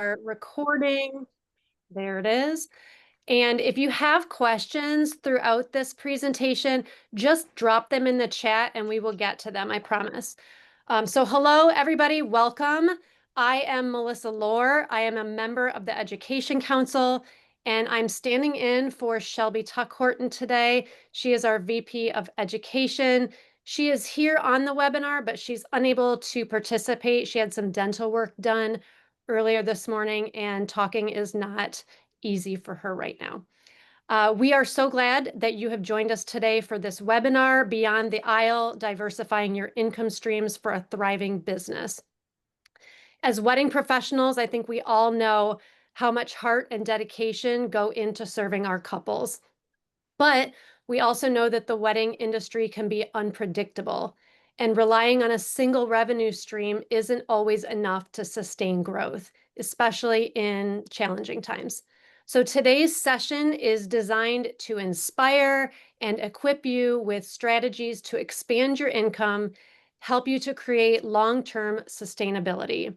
Recording. There it is. And if you have questions throughout this presentation, just drop them in the chat and we will get to them, I promise. So hello, everybody. Welcome. I am Melissa Lohr. I am a member of the Education Council, and I'm standing in for Shelby Tuck-Horton today. She is our VP of Education. She is here on the webinar, but she's unable to participate. She had some dental work done earlier this morning, and talking is not easy for her right now. We are so glad that you have joined us today for this webinar, Beyond the Aisle, Diversifying Your Income Streams for a Thriving Business. As wedding professionals, I think we all know how much heart and dedication go into serving our couples. But we also know that the wedding industry can be unpredictable, and relying on a single revenue stream isn't always enough to sustain growth, especially in challenging times. So today's session is designed to inspire and equip you with strategies to expand your income, help you to create long-term sustainability.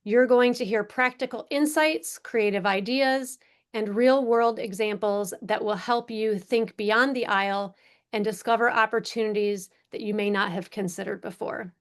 You're going to hear practical insights, creative ideas, and real-world examples that will help you think beyond the aisle and discover opportunities that you may not have considered before.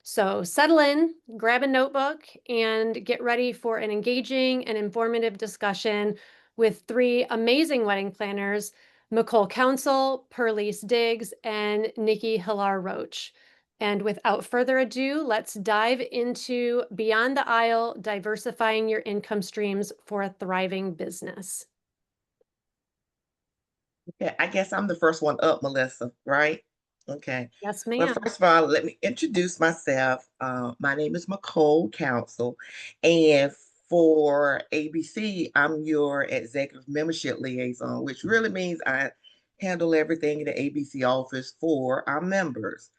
So settle in, grab a notebook, and get ready for an engaging and informative discussion with three amazing wedding planners, MICHOLE Council, PEARLICE Diggs, and Nikki Hillar-Roach. And without further ado, let's dive into Beyond the Aisle, Diversifying Your Income Streams for a Thriving Business. Okay, I guess I'm the first one up, Melissa, right? Okay. Yes, Well, ma'am. first of all, let me introduce myself. My name is MICHOLE Council, and for ABC, I'm your executive membership liaison, which really means I handle everything in the ABC office for our members.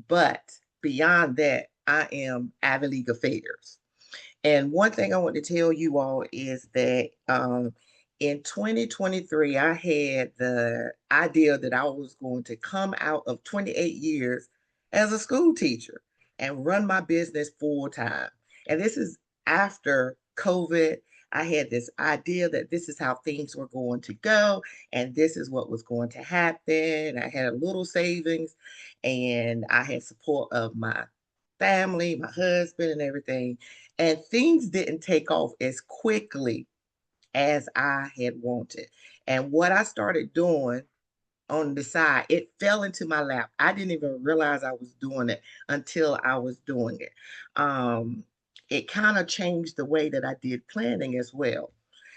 But beyond that, I am Ivy League Affairs. And one thing I want to tell you all is that in 2023, I had the idea that I was going to come out of 28 years as a school teacher and run my business full time. And this is after COVID. I had this idea that this is how things were going to go, and this is what was going to happen. I had a little savings, and I had support of my family, my husband, and everything. And things didn't take off as quickly as I had wanted. And what I started doing on the side, it fell into my lap. I didn't even realize I was doing it until I was doing it. It kind of changed the way that I did planning as well.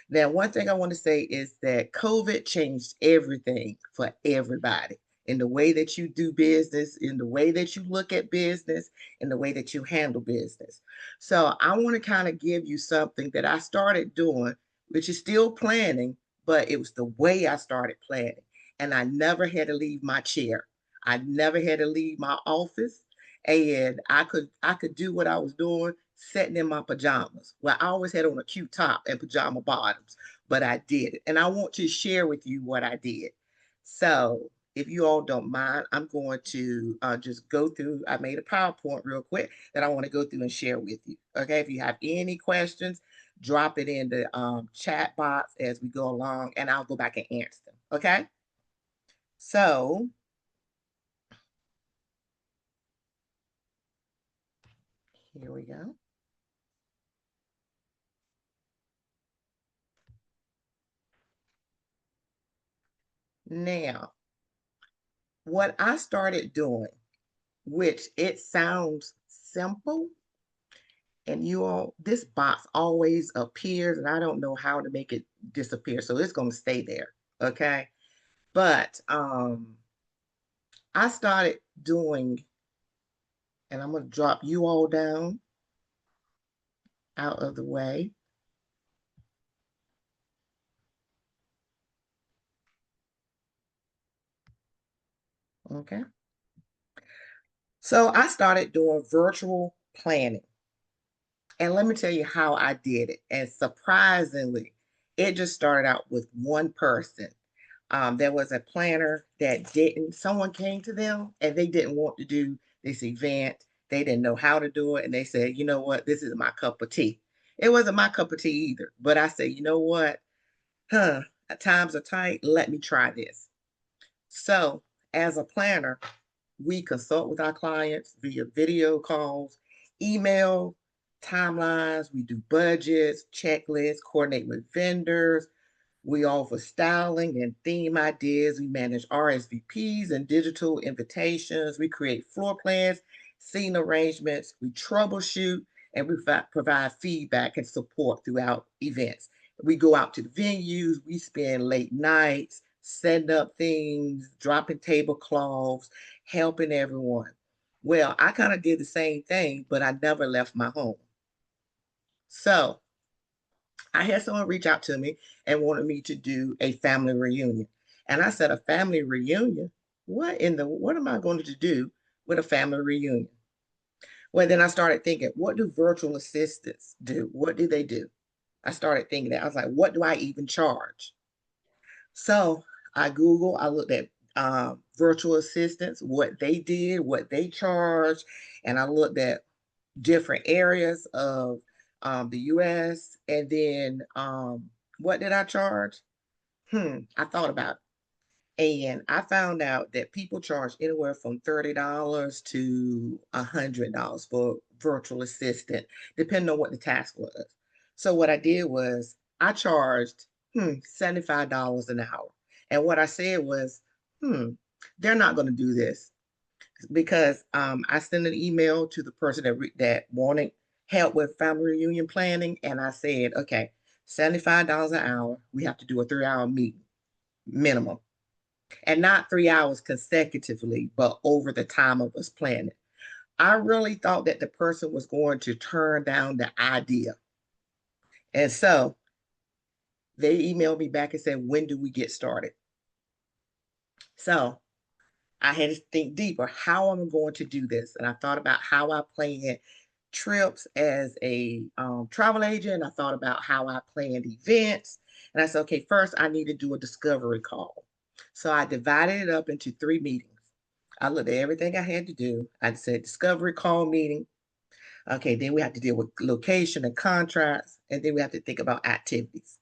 Now, one thing I want to say is that COVID changed everything for everybody in the way that you do business, in the way that you look at business, in the way that you handle business. So, I want to kind of give you something that I started doing, which is still planning, but it was the way I started planning. And I never had to leave my chair. I never had to leave my office. And I could do what I was doing sitting in my pajamas. Well, I always had on a cute top and pajama bottoms, but I did it. And I want to share with you what I did. So if you all don't mind, I'm going to just go through. I made a PowerPoint real quick that I want to go through and share with you. Okay, if you have any questions, drop it in the chat box as we go along, and I'll go back and answer them. Okay, so here we go. Now, what I started doing, which it sounds simple, and you all, this box always appears, and I don't know how to make it disappear, so it's going to stay there. Okay, but I started doing, and I'm going to drop you all down out of the way. Okay, so I started doing virtual planning. And let me tell you how I did it. And surprisingly, it just started out with one person. There was a planner that didn't, someone came to them and they didn't want to do this event. They didn't know how to do it. And they said, you know what, this is my cup of tea. It wasn't my cup of tea either. But I said, you know what? Huh, times are tight. Let me try this. So, as a planner, we consult with our clients via video calls, email, timelines. We do budgets, checklists, coordinate with vendors. We offer styling and theme ideas. We manage RSVPs and digital invitations. We create floor plans, scene arrangements. We troubleshoot and we provide feedback and support throughout events. We go out to the venues. We spend late nights setting up things, dropping tablecloths, helping everyone. Well, I kind of did the same thing, but I never left my home. So I had someone reach out to me and wanted me to do a family reunion. And I said, a family reunion? What am I going to do with a family reunion? Well, then I started thinking, what do virtual assistants do? What do they do? I started thinking that. I was like, what do I even charge? So I looked at virtual assistants, what they did, what they charged, and I looked at different areas of the US. And then what did I charge? I thought about it. And I found out that people charge anywhere from $30 to $100 for virtual assistant, depending on what the task was. So what I did was I charged $75 an hour. And what I said was, hmm, they're not going to do this because I sent an email to the person that wanted help with family reunion planning, and I said, okay, $75 an hour. We have to do a 3-hour meeting minimum, and not 3 hours consecutively, but over the time of us planning. I really thought that the person was going to turn down the idea, and so they emailed me back and said, when do we get started? So I had to think deeper. How am I going to do this? And I thought about how I plan trips as a travel agent. I thought about how I planned events. And I said, okay, first I need to do a discovery call. So I divided it up into 3 meetings. I looked at everything I had to do. I said discovery call meeting. Okay, then we have to deal with location and contracts. And then we have to think about activities.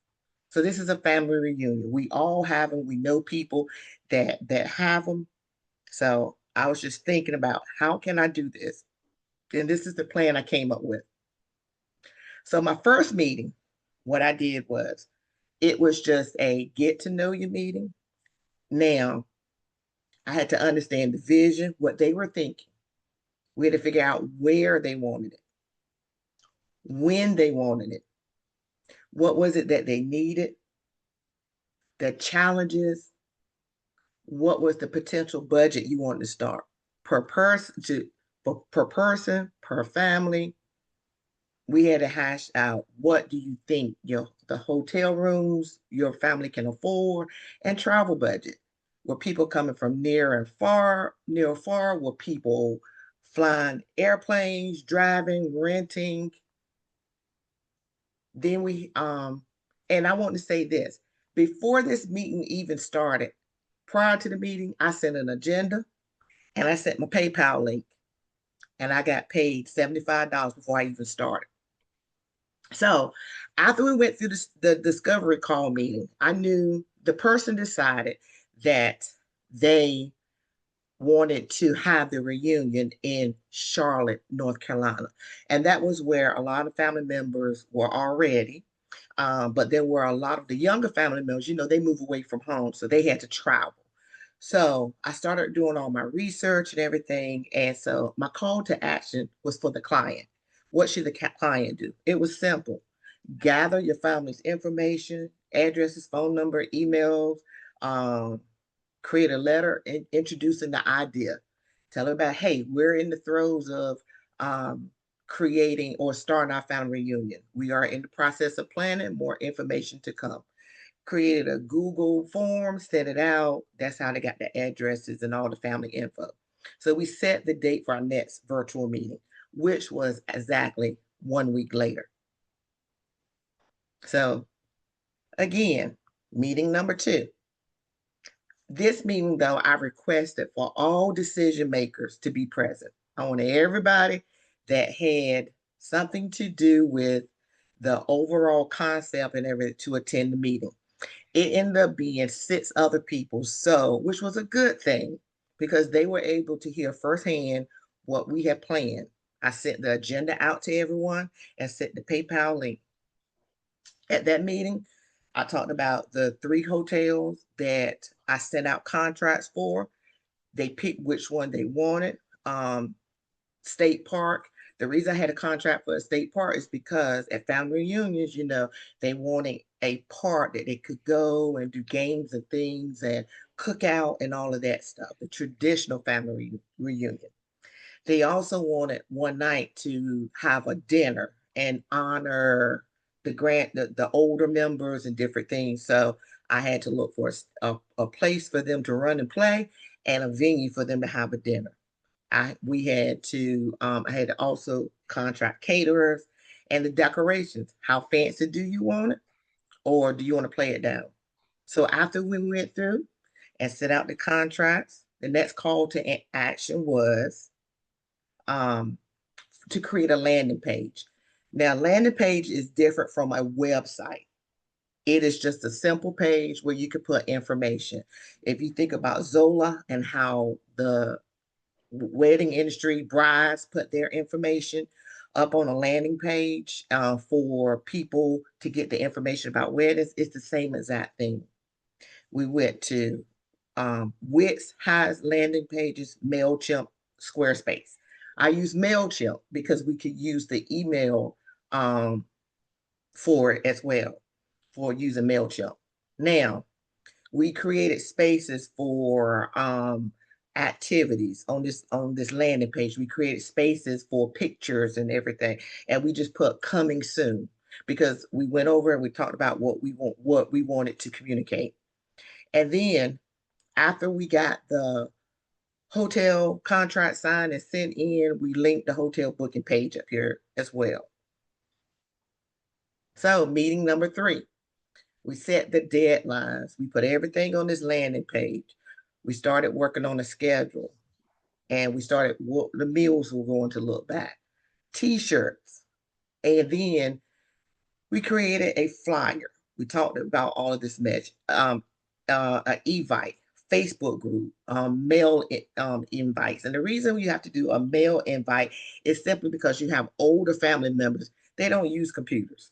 So this is a family reunion. We all have them. We know people that have them. So I was just thinking about how can I do this? And this is the plan I came up with. So my first meeting, what I did was it was just a get to know you meeting. Now I had to understand the vision, what they were thinking. We had to figure out where they wanted it, when they wanted it, what was it that they needed, the challenges, what was the potential budget you wanted to start per person per person, per family. We had to hash out what do you think the hotel rooms your family can afford and travel budget. Were people coming from near or far? Were people flying airplanes, driving, renting? Then and I want to say this before this meeting even started, prior to the meeting, I sent an agenda and I sent my PayPal link and I got paid $75 before I even started. So after we went through the discovery call meeting, I knew the person decided that they wanted to have the reunion in Charlotte, North Carolina. And that was where a lot of family members were already. But there were a lot of the younger family members, they move away from home, so they had to travel. So I started doing all my research and everything. And so my call to action was for the client. What should the client do? It was simple. Gather your family's information, addresses, phone number, emails, um, create a letter introducing the idea. Tell her about, hey, we're in the throes of creating or starting our family reunion. We are in the process of planning, more information to come. Created a Google form, set it out. That's how they got the addresses and all the family info. So we set the date for our next virtual meeting, which was exactly 1 week later. So again, meeting number 2. This meeting, though, I requested for all decision makers to be present. I wanted everybody that had something to do with the overall concept and everything to attend the meeting. It ended up being 6 other people, so which was a good thing because they were able to hear firsthand what we had planned. I sent the agenda out to everyone and sent the PayPal link. At that meeting, I talked about the 3 hotels that I sent out contracts for. They picked which one they wanted. State Park. The reason I had a contract for a state park is because at family reunions, they wanted a park that they could go and do games and things and cook out and all of that stuff, the traditional family reunion. They also wanted one night to have a dinner and honor the older members and different things. So I had to look for a place for them to run and play and a venue for them to have a dinner. I had to also contract caterers and the decorations. How fancy do you want it? Or do you want to play it down? So after we went through and set out the contracts, the next call to action was um, to create a landing page. Now, landing page is different from a website. It is just a simple page where you can put information. If you think about Zola and how the wedding industry brides put their information up on a landing page for people to get the information about weddings, it's the same exact thing. We went to Wix has landing pages, MailChimp, Squarespace. I use MailChimp because we could use the email for it as well for using MailChimp. Now, we created spaces for activities on this landing page. We created spaces for pictures and everything, and we just put coming soon because we went over and we talked about what we wanted to communicate. And then after we got the hotel contract signed and sent in, we linked the hotel booking page up here as well. So meeting number 3. We set the deadlines. We put everything on this landing page. We started working on a schedule and we started what the meals were going to look back, t-shirts. And then we created a flyer. We talked about all of this message, an Evite, Facebook group, mail invites. And the reason you have to do a mail invite is simply because you have older family members. They don't use computers.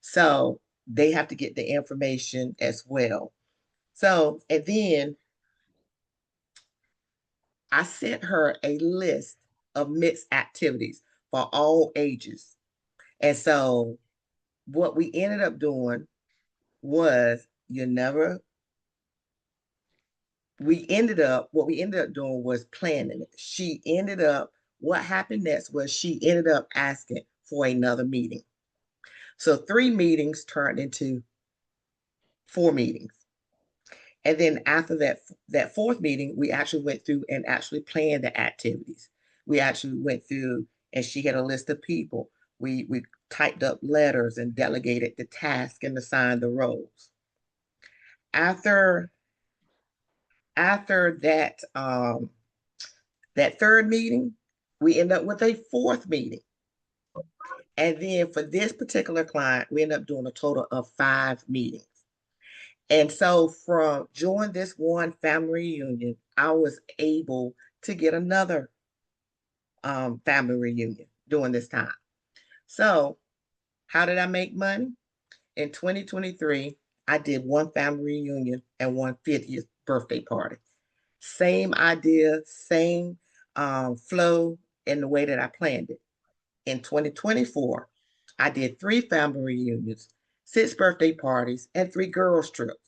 So they have to get the information as well. So, and then I sent her a list of mixed activities for all ages. And so what we ended up doing was what we ended up doing was planning it. What happened next was she ended up asking for another meeting. So 3 meetings turned into 4 meetings. And then after that 4th meeting, we actually went through and actually planned the activities. We actually went through and she had a list of people. We typed up letters and delegated the task and assigned the roles. After that 3rd meeting, we end up with a 4th meeting. And then for this particular client, we end up doing a total of 5 meetings. And so from joining this one family reunion, I was able to get another family reunion during this time. So how did I make money? In 2023, I did one family reunion and one 50th birthday party. Same idea, same flow in the way that I planned it. In 2024, I did 3 family reunions, 6 birthday parties, and 3 girls' trips,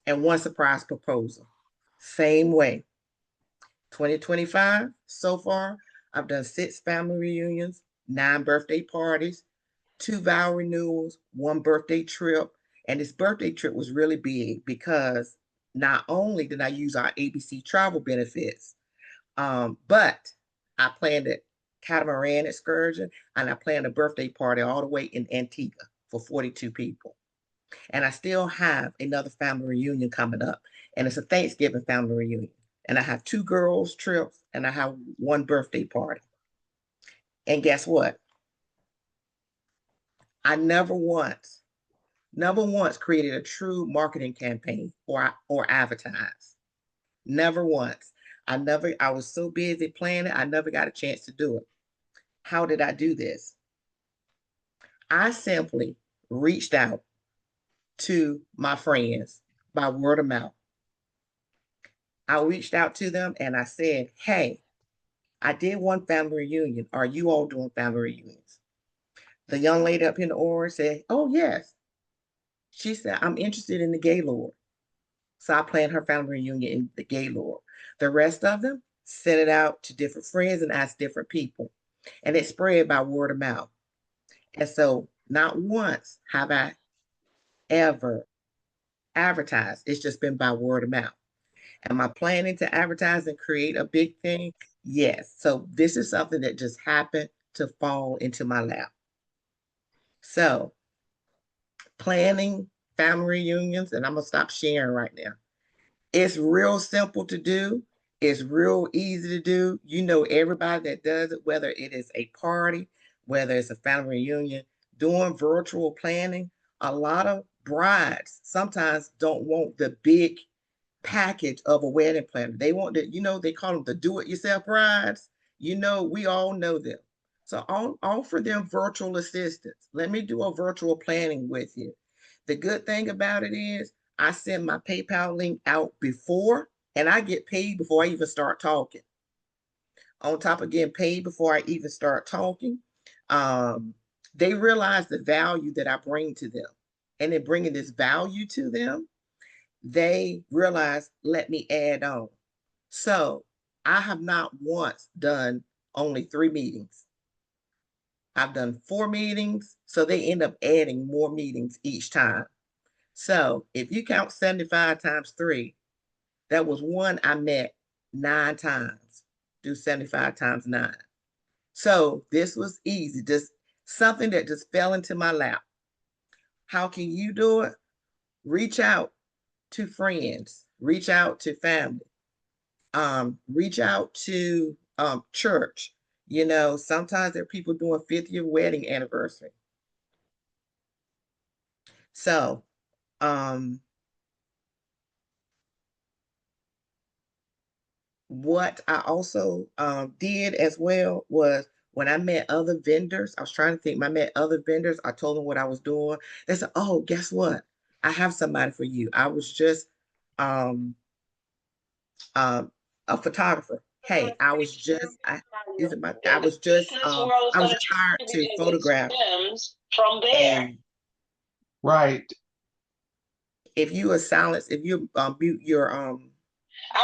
and 1 surprise proposal. Same way. 2025, so far, I've done 6 family reunions, 9 birthday parties, 2 vow renewals, 1 birthday trip. And this birthday trip was really big because not only did I use our ABC travel benefits, but I planned a catamaran excursion and I planned a birthday party all the way in Antigua for 42 people. And I still have another family reunion coming up, and it's a Thanksgiving family reunion. And I have 2 girls' trips and I have 1 birthday party. And guess what? I never once created a true marketing campaign or advertised. Never once. I was so busy planning, I never got a chance to do it. How did I do this? I simply reached out to my friends by word of mouth. I reached out to them and I said, hey, I did one family reunion. Are you all doing family reunions? The young lady up in the orange said, oh, yes. She said, I'm interested in the Gaylord. So I planned her family reunion in the Gaylord. The rest of them sent it out to different friends and asked different people. And it spread by word of mouth. And so not once have I ever advertised. It's just been by word of mouth. Am I planning to advertise and create a big thing? Yes. So this is something that just happened to fall into my lap. So planning family reunions, and I'm gonna stop sharing right now. It's real simple to do. It's real easy to do. You know everybody that does it, whether it is a party, whether it's a family reunion, doing virtual planning. A lot of brides sometimes don't want the big package of a wedding planner. They want the, they call them the do-it-yourself brides. We all know them. So I'll offer them virtual assistance. Let me do a virtual planning with you. The good thing about it is I send my PayPal link out before, and I get paid before I even start talking. On top of getting paid before I even start talking, they realize the value that I bring to them. And in bringing this value to them, they realize, let me add on. So I have not once done only 3 meetings. I've done 4 meetings. So they end up adding more meetings each time. So if you count 75 times 3, that was one I met 9 times. Do 75 times 9. So this was easy, just something that just fell into my lap. How can you do it? Reach out to friends, reach out to family, reach out to church. Sometimes there are people doing 50th wedding anniversary. So what I also did as well was when I met other vendors, I was trying to think, I met other vendors, I told them what I was doing. They said, oh, guess what? I have somebody for you. I was just um, a photographer. Hey, I was just, I, is it my, I was just, I was just hired to photograph. From there. And Right. if you are silenced, if you mute your I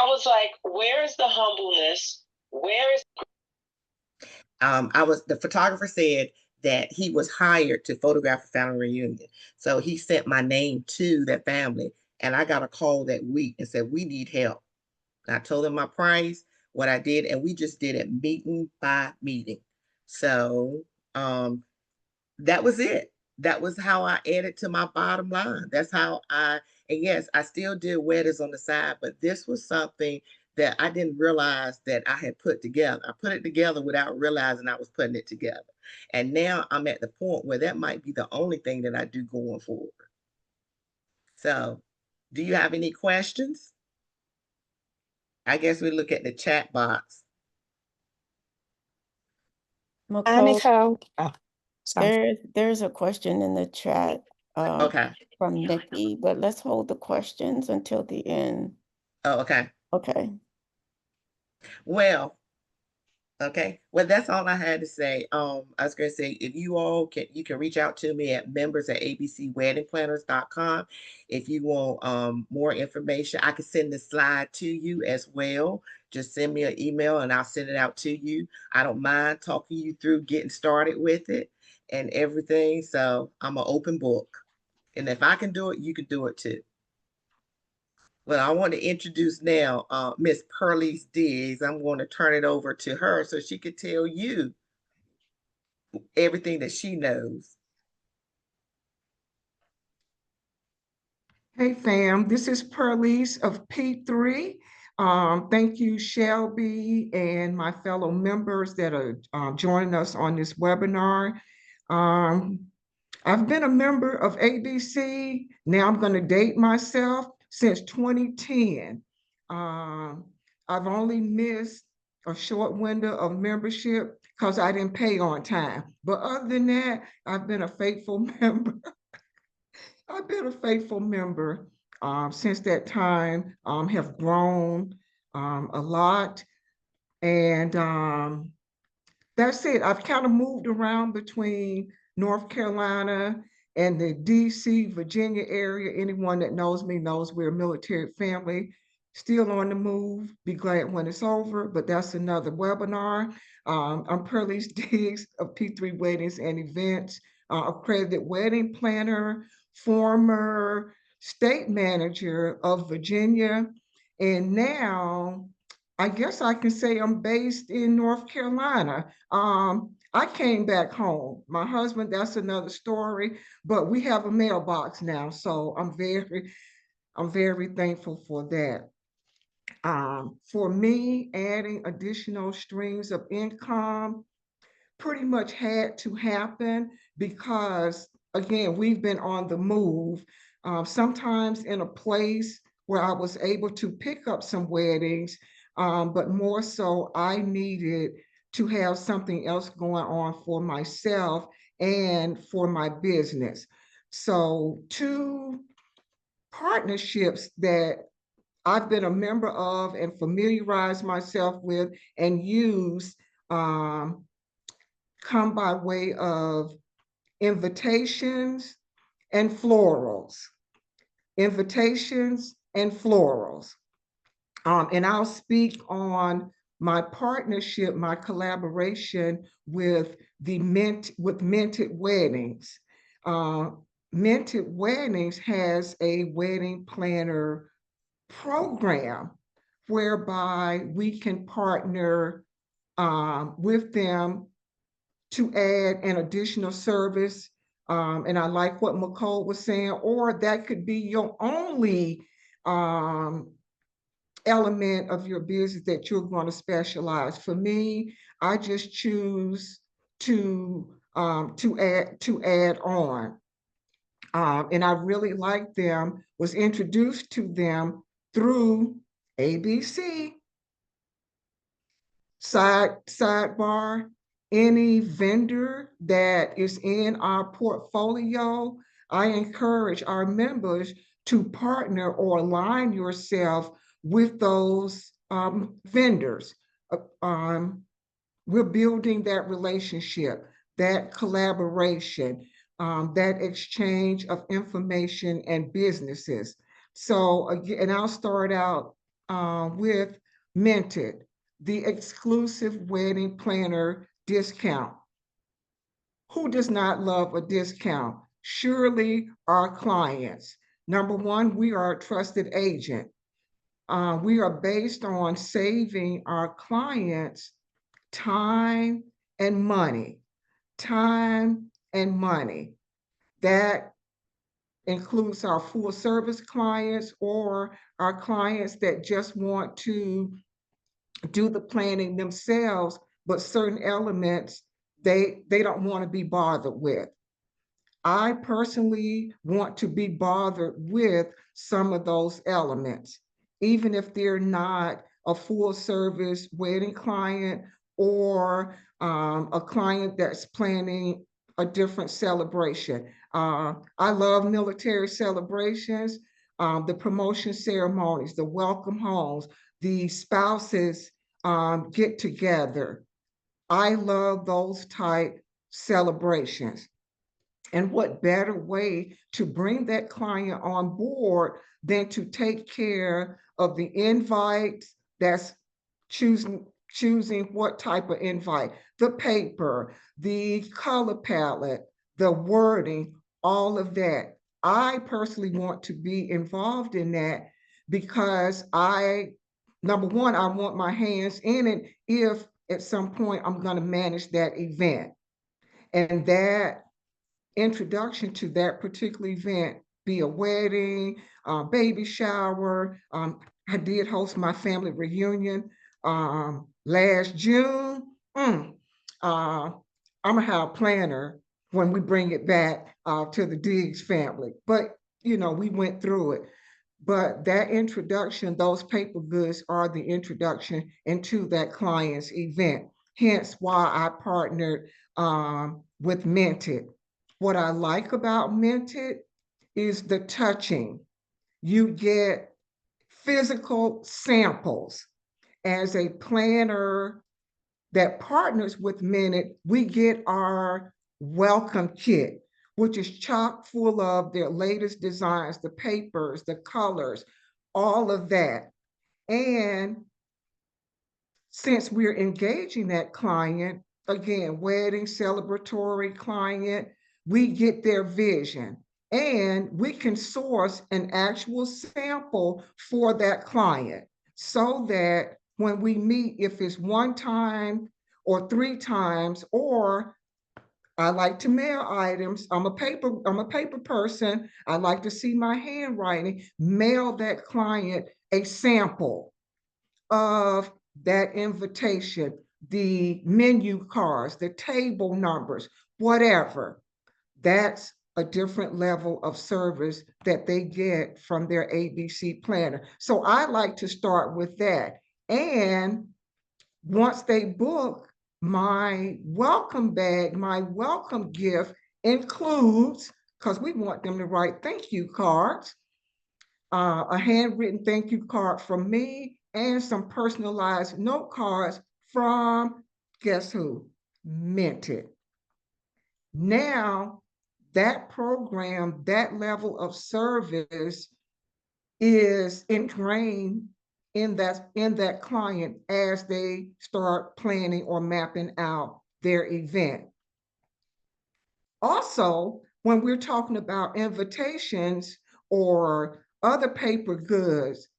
was like, where is the humbleness? Where is the photographer said that he was hired to photograph a family reunion. So he sent my name to that family, and I got a call that week and said, we need help. And I told them my price, what I did, and we just did it meeting by meeting. So that was it. That was how I added to my bottom line. That's how and yes, I still did weddings on the side, but this was something that I didn't realize that I had put together. I put it together without realizing I was putting it together. And now I'm at the point where that might be the only thing that I do going forward. So, do you have any questions? I guess we look at the chat box. MICHOLE, Oh, sorry. there's a question in the chat Okay. from Nikki, but let's hold the questions until the end. Oh, okay. Okay. Well, okay. Well, that's all I had to say. I was gonna say if you all you can reach out to me at members@abcweddingplanners.com. If you want more information, I can send the slide to you as well. Just send me an email and I'll send it out to you. I don't mind talking you through getting started with it and everything. So I'm an open book. And if I can do it, you can do it too. Well, I want to introduce now Miss PEARLICE Diggs. I'm going to turn it over to her so she could tell you everything that she knows. Hey fam, this is PEARLICE of P3. Thank you, Shelby, and my fellow members that are joining us on this webinar. I've been a member of ABC. Now I'm going to date myself since 2010. I've only missed a short window of membership because I didn't pay on time. But other than that, I've been a faithful member. I've been a faithful member since that time, have grown a lot. And that's it. I've kind of moved around between North Carolina and the DC, Virginia area. Anyone that knows me knows we're a military family, still on the move. Be glad when it's over, but that's another webinar. I'm PEARLICE Diggs of P3 Weddings and Events, accredited wedding planner, former state manager of Virginia, and now I guess I can say I'm based in North Carolina. I came back home. My husband, that's another story, but we have a mailbox now, so I'm very thankful for that. For me, adding additional streams of income pretty much had to happen because, again, we've been on the move. Sometimes in a place where I was able to pick up some weddings, but more so I needed to have something else going on for myself and for my business. So two partnerships that I've been a member of and familiarized myself with and use come by way of invitations and florals. Invitations and florals. And I'll speak on my partnership, my collaboration with Minted Weddings. Minted Weddings has a wedding planner program whereby we can partner with them to add an additional service. And I like what MICHOLE was saying, or that could be your only element of your business that you're going to specialize. For me, I just choose to add on. And I really liked them, was introduced to them through ABC. Sidebar, any vendor that is in our portfolio, I encourage our members to partner or align yourself with those vendors. We're building that relationship, that collaboration, that exchange of information and businesses. So again, and I'll start out with Minted, the exclusive wedding planner discount. Who does not love a discount? Surely our clients. Number one, we are a trusted agent. We are based on saving our clients time and money. Time and money. That includes our full service clients or our clients that just want to do the planning themselves, but certain elements they don't want to be bothered with. I personally want to be bothered with some of those elements, even if they're not a full service wedding client or a client that's planning a different celebration. I love military celebrations, the promotion ceremonies, the welcome homes, the spouses get together. I love those type celebrations. And what better way to bring that client on board than to take care of the invites, that's choosing what type of invite, the paper, the color palette, the wording, all of that. I personally want to be involved in that because number one, I want my hands in it if at some point I'm going to manage that event. And that introduction to that particular event, be a wedding, baby shower. I did host my family reunion last June. I'm a house planner when we bring it back to the Diggs family. But, you know, we went through it. But that introduction, those paper goods are the introduction into that client's event. Hence why I partnered with Minted. What I like about Minted is the touching. You get physical samples. As a planner that partners with Minute, we get our welcome kit, which is chock full of their latest designs, the papers, the colors, all of that. And since we're engaging that client, again, wedding, celebratory client, we get their vision and we can source an actual sample for that client so that when we meet, if it's one time or three times, or I like to mail items. I'm a paper person. I like to see my handwriting. Mail that client a sample of that invitation, the menu cards, the table numbers, whatever. That's a different level of service that they get from their ABC planner. So I like to start with that. And once they book, my welcome bag, my welcome gift includes, because we want them to write thank you cards, a handwritten thank you card from me, and some personalized note cards from, guess who? Minted. Now, that program, that level of service is ingrained in that client as they start planning or mapping out their event. Also, when we're talking about invitations or other paper goods,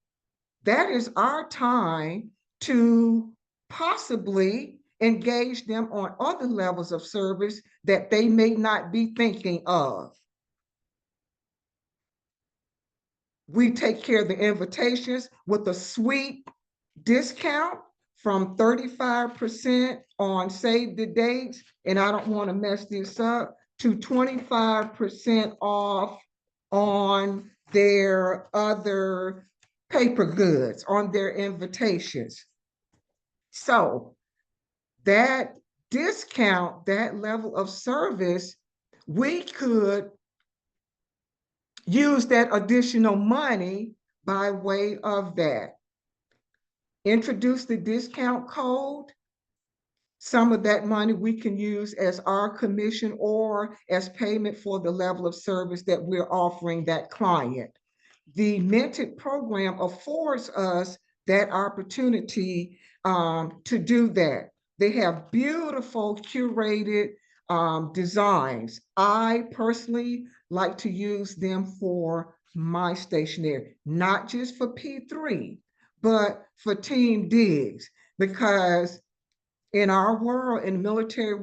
that is our time to possibly engage them on other levels of service that they may not be thinking of. We take care of the invitations with a sweet discount from 35% on save the dates, and I don't want to mess this up, to 25% off on their other paper goods, on their invitations. So that discount, that level of service, we could use that additional money by way of that. Introduce the discount code. Some of that money we can use as our commission or as payment for the level of service that we're offering that client. The Minted program affords us that opportunity to do that. They have beautiful curated designs. I personally like to use them for my stationery, not just for P3, but for Team Diggs, because in our world, in the military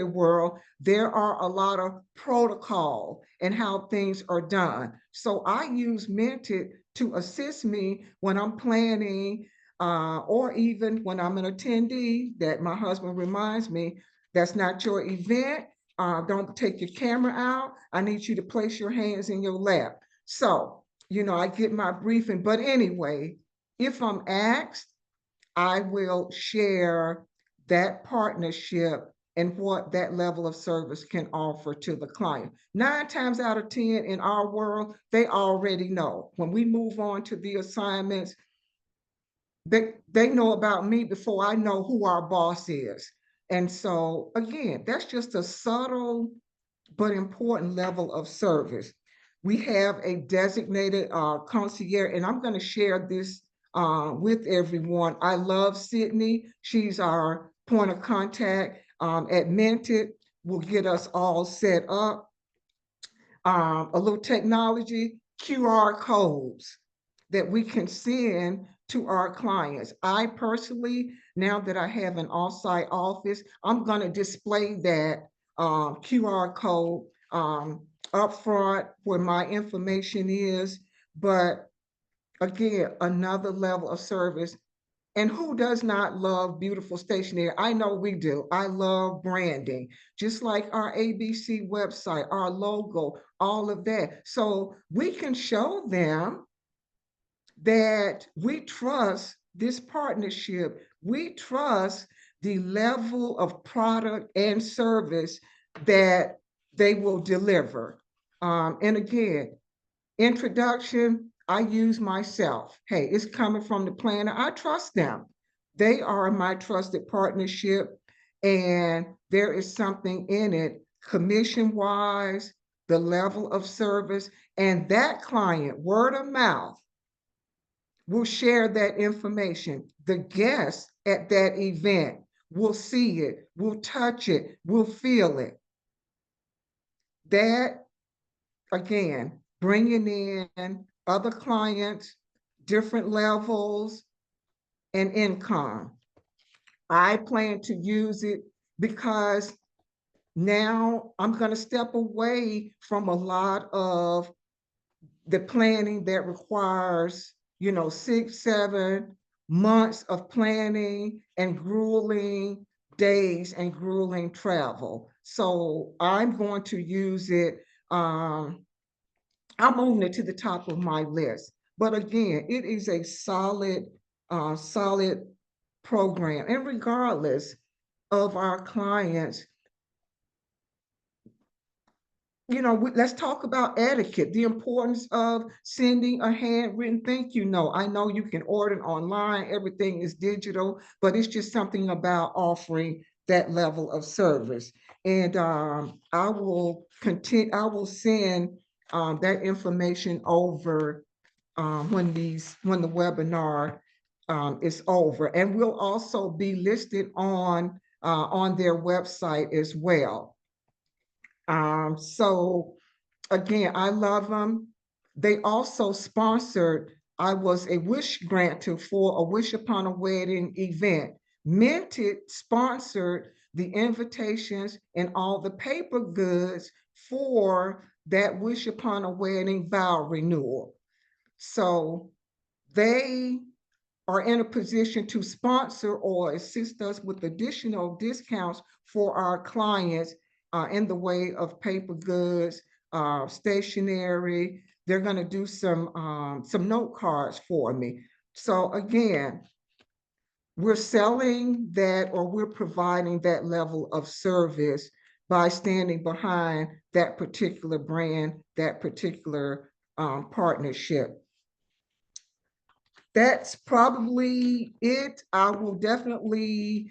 world, there are a lot of protocol and how things are done. So I use Minted to assist me when I'm planning, or even when I'm an attendee, that my husband reminds me, that's not your event. Don't take your camera out. I need you to place your hands in your lap. So, you know, I get my briefing. But anyway, if I'm asked, I will share that partnership and what that level of service can offer to the client. 9 times out of 10 in our world, they already know. When we move on to the assignments, they know about me before I know who our boss is. And so again, that's just a subtle but important level of service. We have a designated concierge, and I'm going to share this with everyone. I love Sydney. She's our point of contact at Minted. Will get us all set up. A little technology, QR codes that we can send to our clients. I personally, now that I have an off-site office, I'm going to display that QR code up front where my information is. But again, another level of service. And who does not love beautiful stationery? I know we do. I love branding, just like our ABC website, our logo, all of that. So we can show them that we trust this partnership. We trust the level of product and service that they will deliver. And again, introduction, I use myself. Hey, it's coming from the planner. I trust them. They are my trusted partnership, and there is something in it, commission wise, the level of service, and that client, word of mouth, will share that information. The guests at that event will see it, will touch it, will feel it. That, again, bringing in other clients, different levels, and income. I plan to use it because now I'm going to step away from a lot of the planning that requires, 6, 7 months of planning and grueling days and grueling travel. So I'm going to use it. I'm moving it to the top of my list. But again, it is a solid program. And regardless of our clients, let's talk about etiquette, the importance of sending a handwritten thank you note. I know you can order it online, everything is digital, but it's just something about offering that level of service. And I will send that information over when the webinar is over. And we'll also be listed on their website as well. So again, I love them. They also sponsored, I was a wish grantor for a Wish Upon a Wedding event. Minted sponsored the invitations and all the paper goods for that Wish Upon a Wedding vow renewal. So they are in a position to sponsor or assist us with additional discounts for our clients in the way of paper goods, stationery. They're going to do some note cards for me. So again, we're selling that, or we're providing that level of service by standing behind that particular brand, that particular partnership. That's probably it. I will definitely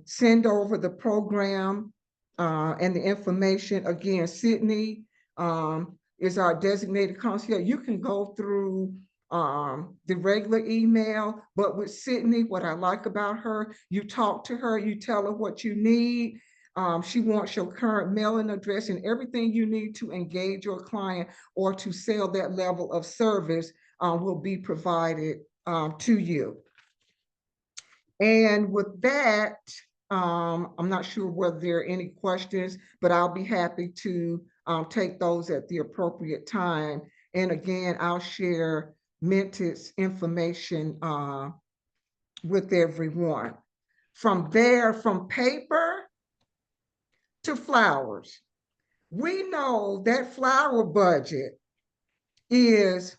send over the program and the information. Again, Sydney is our designated concierge. You can go through the regular email, but with Sydney, what I like about her, you talk to her, you tell her what you need. She wants your current mailing address and everything you need to engage your client or to sell that level of service will be provided to you. And with that, I'm not sure whether there are any questions, but I'll be happy to take those at the appropriate time. And again, I'll share Minted's information with everyone. From there, from paper to flowers, we know that flower budget is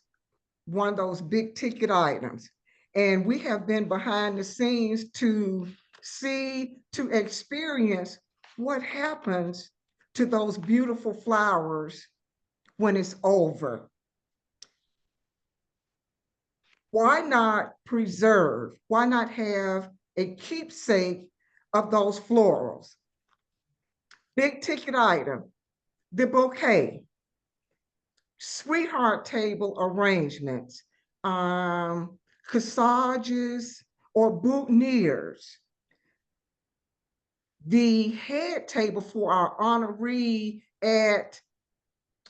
one of those big ticket items. And we have been behind the scenes to see, to experience what happens to those beautiful flowers when it's over. Why not preserve? Why not have a keepsake of those florals? Big ticket item, the bouquet, sweetheart table arrangements, corsages or boutonnieres, the head table for our honoree at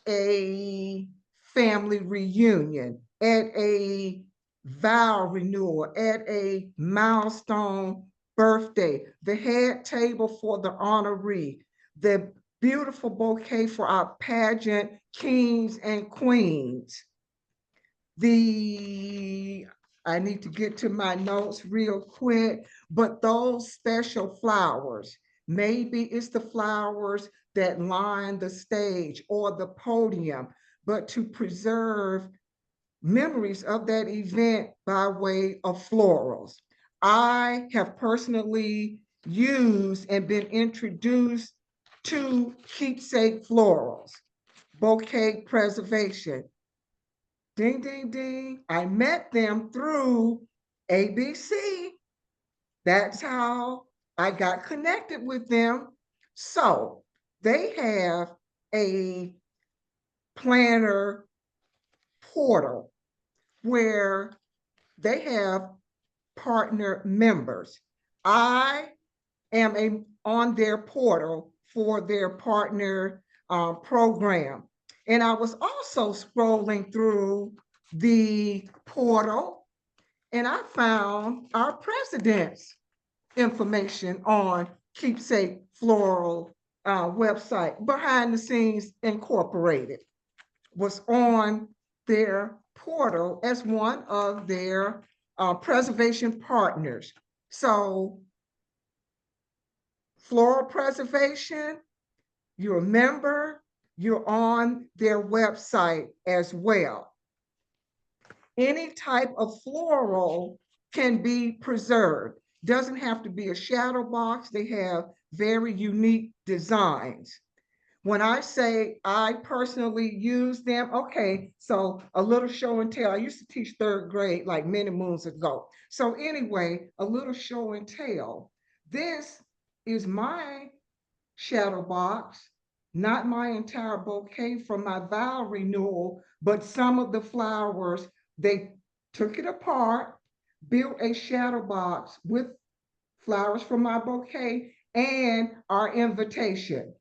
a family reunion, at a vow renewal, at a milestone birthday, the head table for the honoree, the beautiful bouquet for our pageant kings and queens, the I need to get to my notes real quick, but those special flowers, maybe it's the flowers that line the stage or the podium, but to preserve memories of that event by way of florals. I have personally used and been introduced to keepsake florals, bouquet preservation. Ding, ding, ding. I met them through ABC. That's how I got connected with them. So they have a planner portal where they have partner members. I am on their portal for their partner program. And I was also scrolling through the portal and I found our president's information on Keepsake Floral website. Behind the Scenes Incorporated was on their portal as one of their preservation partners. So floral preservation, you're a member, you're on their website as well. Any type of floral can be preserved. Doesn't have to be a shadow box. They have very unique designs. When I say I personally use them, okay, so a little show and tell. I used to teach third grade like many moons ago. So anyway, a little show and tell. This is my shadow box, not my entire bouquet from my vow renewal, but some of the flowers, they took it apart, built a shadow box with flowers from my bouquet and our invitation.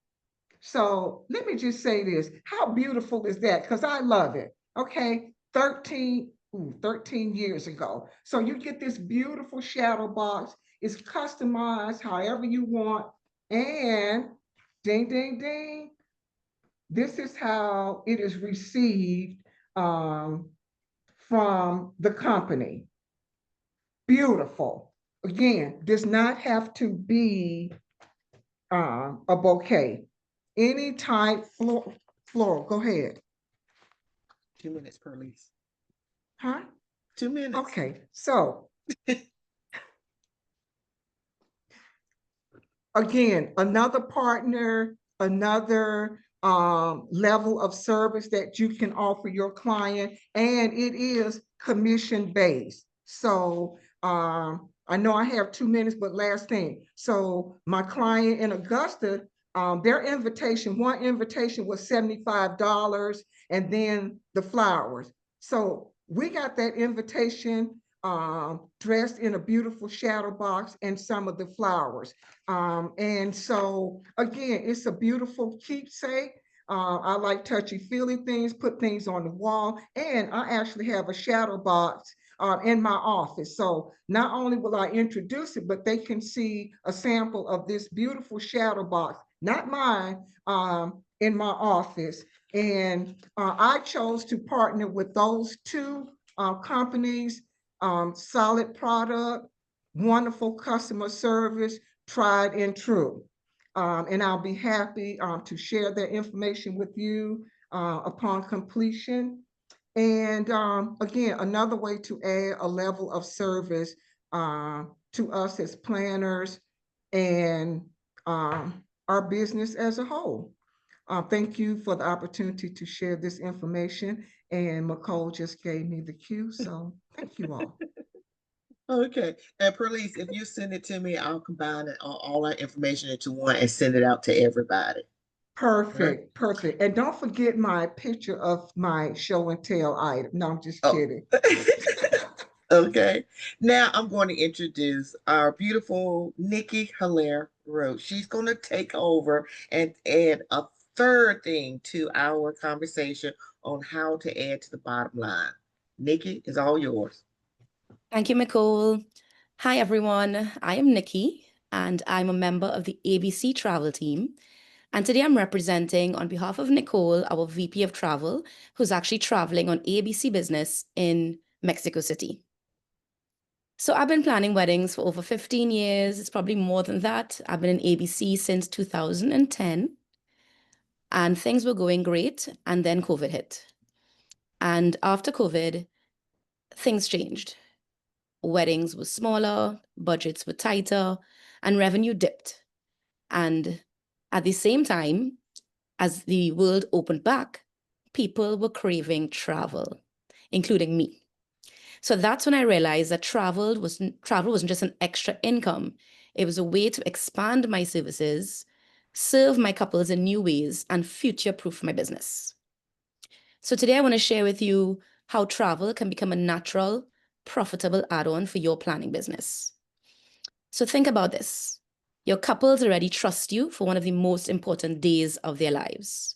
So let me just say this. How beautiful is that? Because I love it. Okay, 13 years ago. So you get this beautiful shadow box. It's customized however you want. And ding, ding, ding. This is how it is received from the company. Beautiful. Again, does not have to be a bouquet. Any type floral. Go ahead. 2 minutes per lease. Huh? 2 minutes. Okay. So again, another partner, another level of service that you can offer your client, and it is commission based. So I know I have 2 minutes, but last thing. So my client in Augusta, their invitation, one invitation was $75, and then the flowers. So we got that invitation dressed in a beautiful shadow box and some of the flowers. And so again, it's a beautiful keepsake. I like touchy-feely things, put things on the wall, and I actually have a shadow box in my office. So not only will I introduce it, but they can see a sample of this beautiful shadow box, not mine, in my office. And I chose to partner with those two companies, solid product, wonderful customer service, tried and true. And I'll be happy to share that information with you upon completion. And again, another way to add a level of service to us as planners and our business as a whole. Thank you for the opportunity to share this information. And MICHOLE just gave me the cue, so thank you all. Okay. And PEARLICE, if you send it to me, I'll combine it, all our information into one and send it out to everybody. Perfect, perfect. And don't forget my picture of my show and tell item. No, I'm just Oh. kidding. Okay. Now I'm going to introduce our beautiful NICOLE Rhodes. She's going to take over and add a third thing to our conversation on how to add to the bottom line. Nikki, is all yours. Thank you, MICHOLE. Hi, everyone. I am Nikki, and I'm a member of the ABC travel team. And today I'm representing on behalf of NICOLE, our VP of Travel, who's actually traveling on ABC business in Mexico City. So I've been planning weddings for over 15 years. It's probably more than that. I've been in ABC since 2010, and things were going great. And then COVID hit. And after COVID, things changed. Weddings were smaller, budgets were tighter, and revenue dipped. And at the same time, as the world opened back, people were craving travel, including me. So that's when I realized that travel wasn't just an extra income. It was a way to expand my services, serve my couples in new ways, and future-proof my business. So today I want to share with you how travel can become a natural, profitable add-on for your planning business. So think about this. Your couples already trust you for one of the most important days of their lives.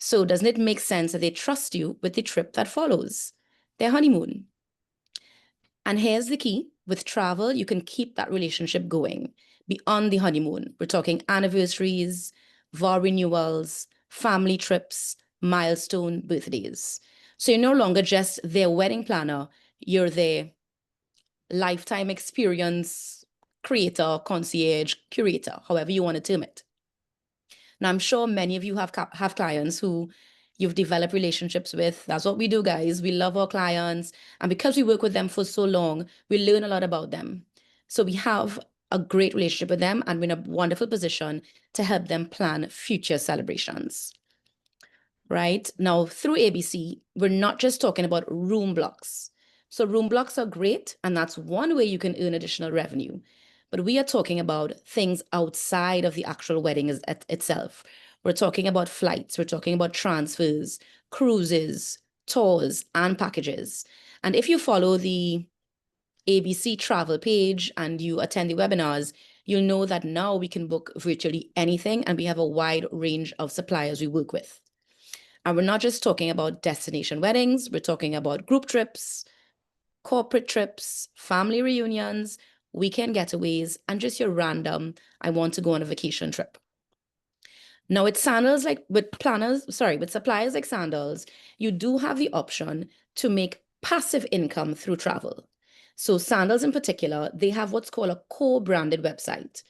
So doesn't it make sense that they trust you with the trip that follows, their honeymoon? And here's the key. With travel, you can keep that relationship going beyond the honeymoon. We're talking anniversaries, vow renewals, family trips, milestone birthdays. So you're no longer just their wedding planner, you're their lifetime experience creator, concierge, curator, however you want to term it. Now, I'm sure many of you have clients who you've developed relationships with. That's what we do, guys. We love our clients. And because we work with them for so long, we learn a lot about them. So we have a great relationship with them, and we're in a wonderful position to help them plan future celebrations. Right? Now, through ABC, we're not just talking about room blocks. So room blocks are great, and that's one way you can earn additional revenue. But we are talking about things outside of the actual wedding itself. We're talking about flights, we're talking about transfers, cruises, tours, and packages. And if you follow the ABC travel page and you attend the webinars, you'll know that now we can book virtually anything, and we have a wide range of suppliers we work with. And we're not just talking about destination weddings, we're talking about group trips, corporate trips, family reunions, weekend getaways, and just your random, I want to go on a vacation trip. Now with suppliers like Sandals, you do have the option to make passive income through travel. So Sandals in particular, they have what's called a co-branded website.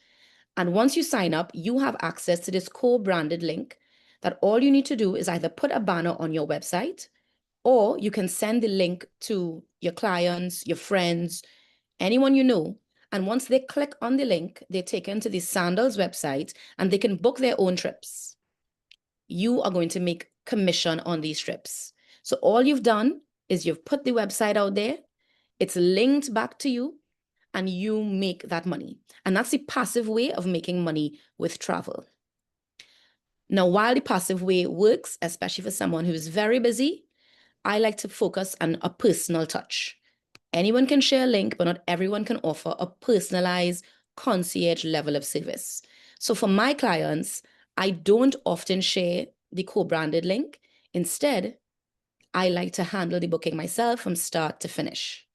And once you sign up, you have access to this co-branded link that all you need to do is either put a banner on your website, or you can send the link to your clients, your friends, anyone you know. And once they click on the link, they're taken to the Sandals website and they can book their own trips. You are going to make commission on these trips. So all you've done is you've put the website out there, it's linked back to you, and you make that money. And that's the passive way of making money with travel. Now, while the passive way works, especially for someone who is very busy, I like to focus on a personal touch. Anyone can share a link, but not everyone can offer a personalized concierge level of service. So for my clients, I don't often share the co-branded link. Instead, I like to handle the booking myself from start to finish.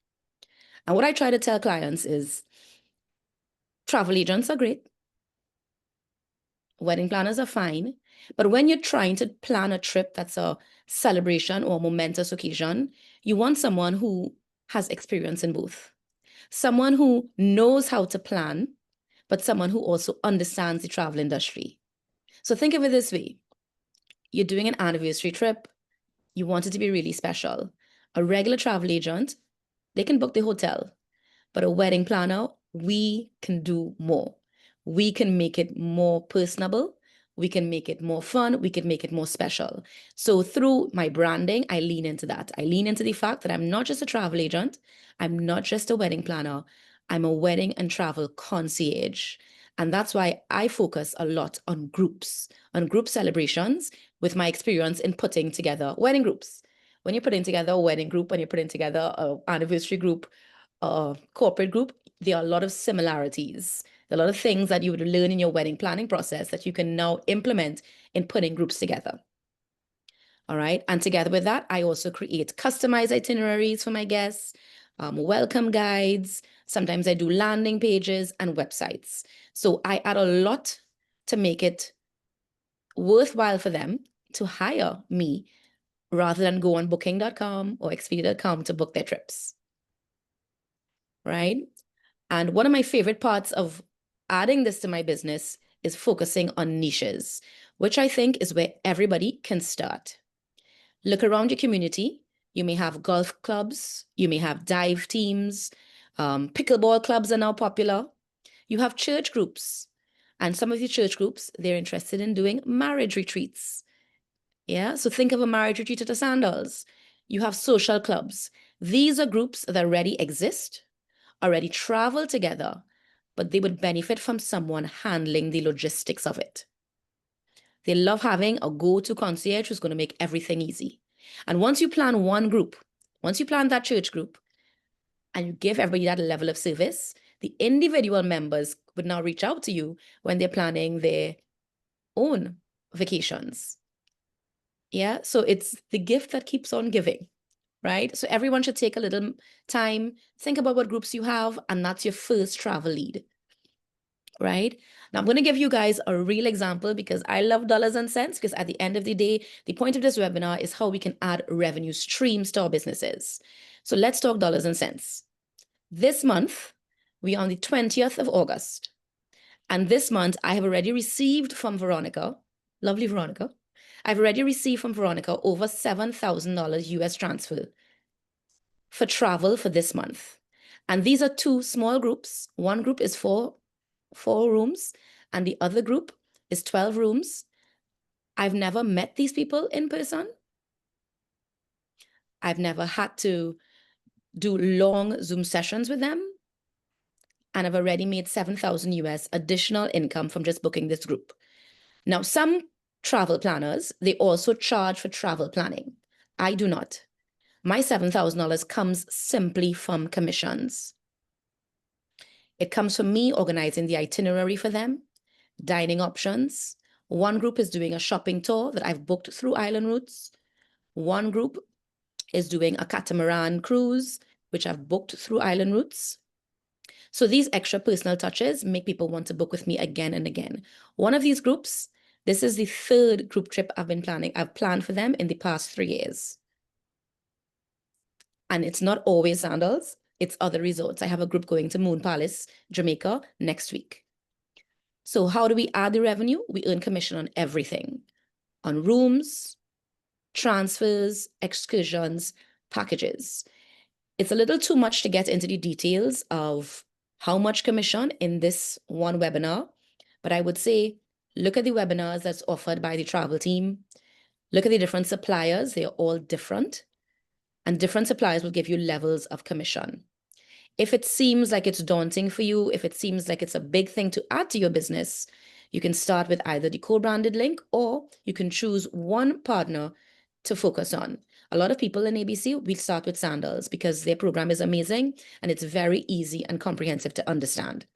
And what I try to tell clients is travel agents are great. Wedding planners are fine. But when you're trying to plan a trip that's a celebration or momentous occasion, you want someone who has experience in both. Someone who knows how to plan, but someone who also understands the travel industry. So think of it this way. You're doing an anniversary trip. You want it to be really special. A regular travel agent, they can book the hotel. But a wedding planner, we can do more. We can make it more personable. We can make it more fun. We can make it more special. So through my branding, I lean into that. I lean into the fact that I'm not just a travel agent. I'm not just a wedding planner. I'm a wedding and travel concierge. And that's why I focus a lot on groups, on group celebrations with my experience in putting together wedding groups. When you're putting together a wedding group, when you're putting together an anniversary group, a corporate group, there are a lot of similarities. There are a lot of things that you would learn in your wedding planning process that you can now implement in putting groups together. All right. And together with that, I also create customized itineraries for my guests, welcome guides. Sometimes I do landing pages and websites. So I add a lot to make it worthwhile for them to hire me rather than go on booking.com or expedia.com to book their trips. right? And one of my favorite parts of adding this to my business is focusing on niches, which I think is where everybody can start. Look around your community. You may have golf clubs, you may have dive teams, pickleball clubs are now popular. You have church groups, and some of your church groups, they're interested in doing marriage retreats. Yeah, so think of a marriage retreat at a Sandals. You have social clubs. These are groups that already exist, already travel together, but they would benefit from someone handling the logistics of it. They love having a go-to concierge who's going to make everything easy. And once you plan one group, once you plan that church group, and you give everybody that level of service, the individual members would now reach out to you when they're planning their own vacations. Yeah, so it's the gift that keeps on giving, right? So everyone should take a little time, think about what groups you have, and that's your first travel lead, right? Now I'm going to give you guys a real example because I love dollars and cents, because at the end of the day, the point of this webinar is how we can add revenue streams to our businesses. So let's talk dollars and cents. This month, we are on the 20th of August. And this month, I have already received from Veronica, lovely Veronica, I've already received from Veronica over $7,000 US transfer for travel for this month. And these are two small groups. One group is four rooms, and the other group is 12 rooms. I've never met these people in person. I've never had to do long Zoom sessions with them. And I've already made 7,000 US additional income from just booking this group. Now, some travel planners, they also charge for travel planning. I do not. My $7,000 comes simply from commissions. It comes from me organizing the itinerary for them, dining options. One group is doing a shopping tour that I've booked through Island Routes. One group is doing a catamaran cruise, which I've booked through Island Routes. So these extra personal touches make people want to book with me again and again. One of these groups, this is the third group trip I've been planning. I've planned for them in the past 3 years. And it's not always Sandals, it's other resorts. I have a group going to Moon Palace, Jamaica next week. So how do we add the revenue? We earn commission on everything. On rooms, transfers, excursions, packages. It's a little too much to get into the details of how much commission in this one webinar, but I would say, look at the webinars that's offered by the travel team. Look at the different suppliers. They are all different, and different suppliers will give you levels of commission. If it seems like it's daunting for you, if it seems like it's a big thing to add to your business, you can start with either the co-branded link, or you can choose one partner to focus on. A lot of people in ABC, we start with Sandals because their program is amazing and it's very easy and comprehensive to understand.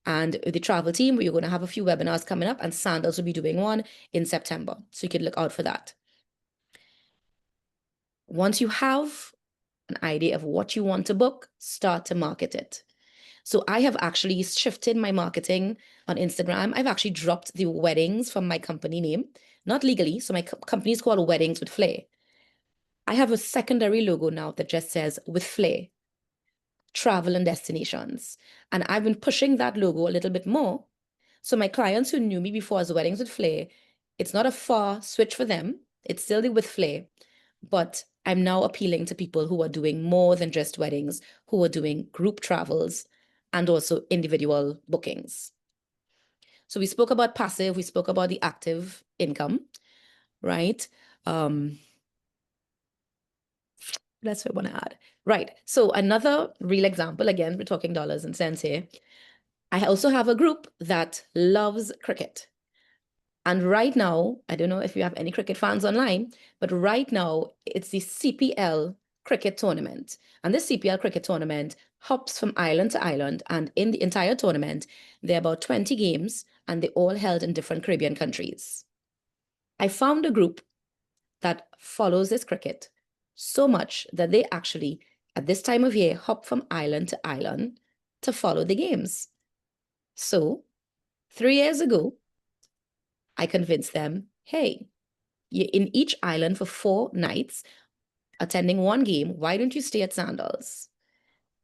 And with the travel team, we're going to have a few webinars coming up, and Sandals will be doing one in September. So you can look out for that. Once you have an idea of what you want to book, start to market it. So I have actually shifted my marketing on Instagram. I've actually dropped the weddings from my company name, not legally. So my company is called Weddings with Flair. I have a secondary logo now that just says with Flair, travel and destinations. And I've been pushing that logo a little bit more. So my clients who knew me before as Weddings with Flair, it's not a far switch for them. It's still the with Flair, but I'm now appealing to people who are doing more than just weddings, who are doing group travels and also individual bookings. So we spoke about passive, we spoke about the active income, right? That's what I want to add. Right. So another real example, again, we're talking dollars and cents here. I also have a group that loves cricket. And right now, I don't know if you have any cricket fans online, but right now it's the CPL cricket tournament. And this CPL cricket tournament hops from island to island. And in the entire tournament, there are about 20 games, and they're all held in different Caribbean countries. I found a group that follows this cricket so much that they actually, at this time of year, hop from island to island to follow the games. So 3 years ago, I convinced them, hey, you're in each island for 4 nights, attending one game. Why don't you stay at Sandals?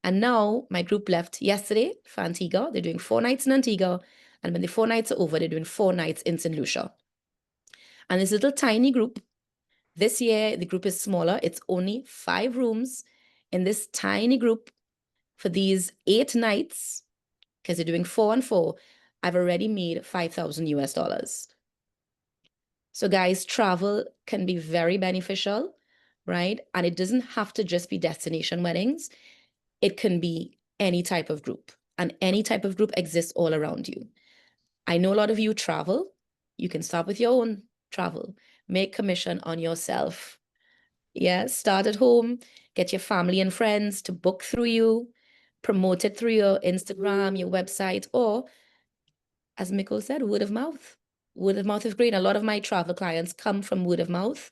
And now my group left yesterday for Antigua. They're doing 4 nights in Antigua. And when the 4 nights are over, they're doing 4 nights in St. Lucia. And this little tiny group, this year, the group is smaller. It's only 5 rooms in this tiny group for these 8 nights, because they're doing 4 and 4. I've already made $5,000 US. So guys, travel can be very beneficial, right? And it doesn't have to just be destination weddings. It can be any type of group, and any type of group exists all around you. I know a lot of you travel. You can start with your own travel. Make commission on yourself. Yeah, start at home. Get your family and friends to book through you. Promote it through your Instagram, your website, or as MICHOLE said, word of mouth. Word of mouth is great. A lot of my travel clients come from word of mouth.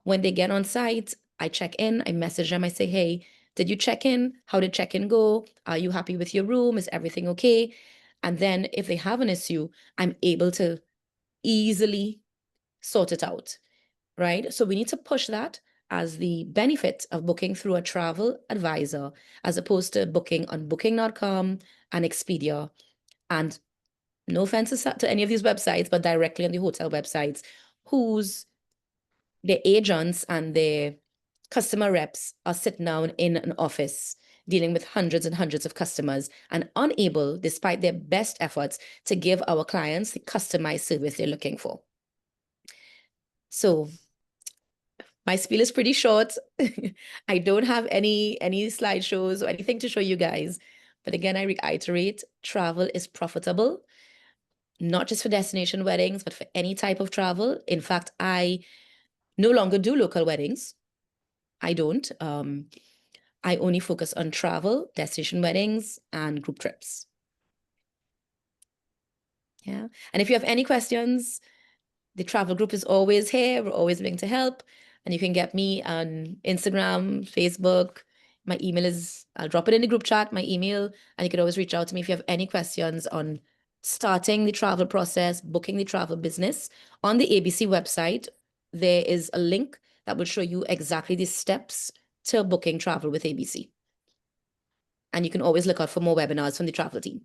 When they get on site, I check in, I message them, I say, hey, did you check in? How did check-in go? Are you happy with your room? Is everything okay? And then if they have an issue, I'm able to easily sort it out, right? So we need to push that as the benefit of booking through a travel advisor, as opposed to booking on booking.com and Expedia. And no offense to any of these websites, but directly on the hotel websites, whose their agents and their customer reps are sitting down in an office dealing with hundreds and hundreds of customers and unable, despite their best efforts, to give our clients the customized service they're looking for. So my spiel is pretty short. I don't have any slideshows or anything to show you guys. But again, I reiterate, travel is profitable, not just for destination weddings, but for any type of travel. In fact, I no longer do local weddings. I don't. I only focus on travel, destination weddings, and group trips. Yeah. And if you have any questions, the travel group is always here. We're always willing to help. And you can get me on Instagram, Facebook. My email is, I'll drop it in the group chat, my email, and you can always reach out to me if you have any questions on starting the travel process, booking the travel business. On the ABC website, there is a link that will show you exactly the steps to booking travel with ABC. And you can always look out for more webinars from the travel team.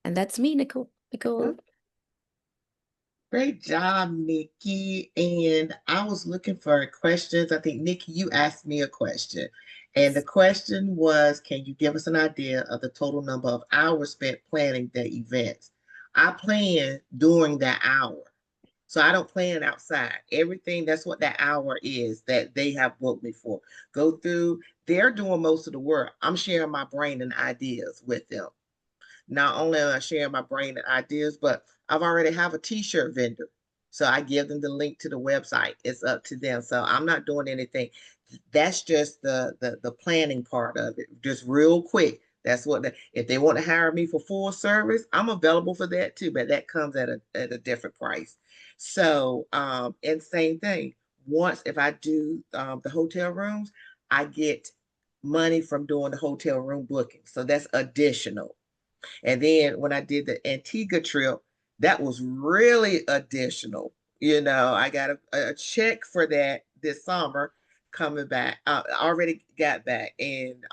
And that's me, NICOLE. Great job, Nikki. And I was looking for questions. I think, Nikki, you asked me a question. And the question was, can you give us an idea of the total number of hours spent planning the events? I plan during that hour. So I don't plan outside. Everything, that's what that hour is that they have booked me for. Go through, they're doing most of the work. I'm sharing my brain and ideas with them. Not only am I sharing my brain and ideas, but I've already have a t-shirt vendor. So I give them the link to the website. It's up to them. So I'm not doing anything. That's just the planning part of it. Just real quick. That's what if they want to hire me for full service, I'm available for that too, but that comes at a different price. So and same thing. Once if I do the hotel rooms, I get money from doing the hotel room booking. So that's additional. And then when I did the Antigua trip, that was really additional. You know, I got a check for that this summer coming back. I already got back. And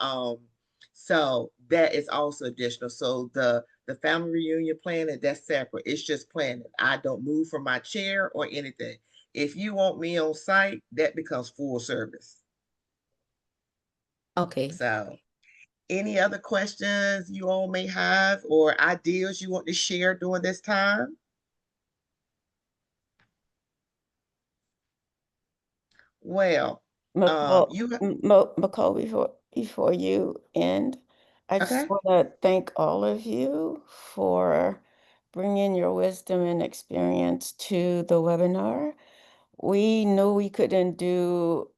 so that is also additional. So the family reunion planning, that's separate. It's just planning. I don't move from my chair or anything. If you want me on site, that becomes full service. Okay. So any other questions you all may have or ideas you want to share during this time? Well, you MICHOLE, before you end, I okay? just want to thank all of you for bringing your wisdom and experience to the webinar. We know we couldn't do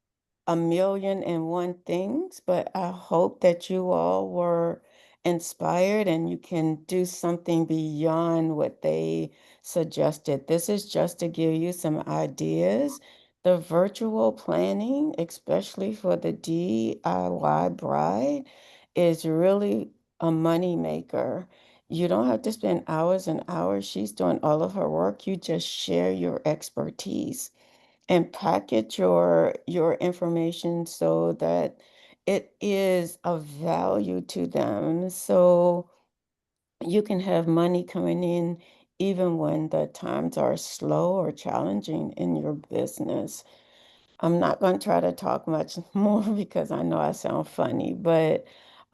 1,000,001 things, but I hope that you all were inspired and you can do something beyond what they suggested. This is just to give you some ideas. The virtual planning, especially for the DIY bride, is really a money maker. You don't have to spend hours and hours. She's doing all of her work. You just share your expertise and package your information so that it is of value to them. So you can have money coming in even when the times are slow or challenging in your business. I'm not going to try to talk much more because I know I sound funny, but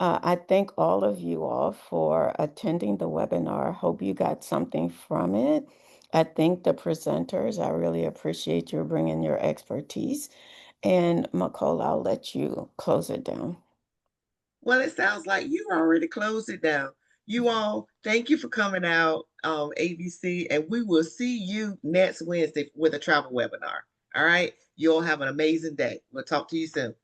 I thank all of you all for attending the webinar. Hope you got something from it. I thank the presenters. I really appreciate you bringing your expertise. And MICHOLE, I'll let you close it down. Well, it sounds like you already closed it down. You all, thank you for coming out, ABC, and we will see you next Wednesday with a travel webinar. All right. You all have an amazing day. We'll talk to you soon.